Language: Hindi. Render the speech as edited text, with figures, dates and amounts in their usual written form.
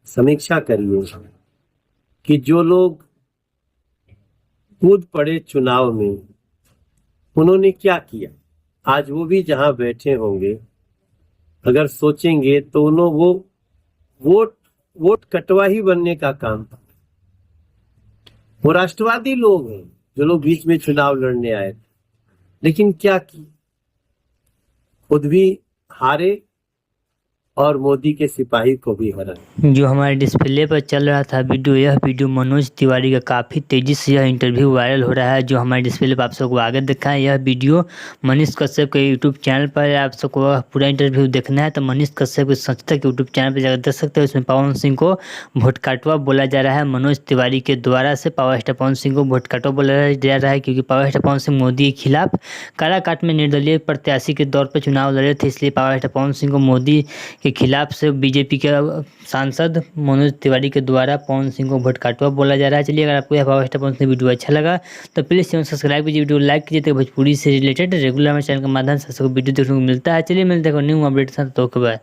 समीक्षा करिए कि जो लोग कूद पड़े चुनाव में उन्होंने क्या किया। आज वो भी जहां बैठे होंगे, अगर सोचेंगे तो उन्होंने वो वोट कटवा ही बनने का काम था। वो राष्ट्रवादी लोग हैं जो लोग बीच में चुनाव लड़ने आए थे, लेकिन क्या की, खुद भी हारे और मोदी के सिपाही को भी हरा। जो हमारे डिस्प्ले पर चल रहा था वीडियो, यह वीडियो मनोज तिवारी का काफ़ी तेज़ी से यह इंटरव्यू वायरल हो रहा है। जो हमारे डिस्प्ले पर आप सबको आगे देखा है, यह वीडियो मनीष कश्यप के यूट्यूब चैनल पर है। आप सबको पूरा इंटरव्यू देखना है तो मनीष कश्यप के सच तक यूट्यूब चैनल पर जाकर देख सकते हो। इसमें पवन सिंह को वोट काटवा बोला जा रहा है। मनोज तिवारी के द्वारा से पावर स्टार पवन सिंह को वोट काटवा बोला जा रहा है, क्योंकि पावर स्टार पवन सिंह मोदी के खिलाफ काराकाट में निर्दलीय प्रत्याशी के तौर पर चुनाव लड़े थे। इसलिए पावर स्टार पवन सिंह को मोदी के खिलाफ से बीजेपी के सांसद मनोज तिवारी के द्वारा पवन सिंह को वोट काटवा बोला जा रहा है। चलिए, अगर आपको यह power star Pawan Singh video अच्छा लगा तो प्लीज़ चैनल सब्सक्राइब कीजिए, वीडियो लाइक कीजिए, तो भोजपुरी से रिलेटेड रेगुलर हमारे चैनल के माध्यम से सबको वीडियो देखने को मिलता है। चलिए मिलते हैं न्यू अपडेट के साथ, तो बाय।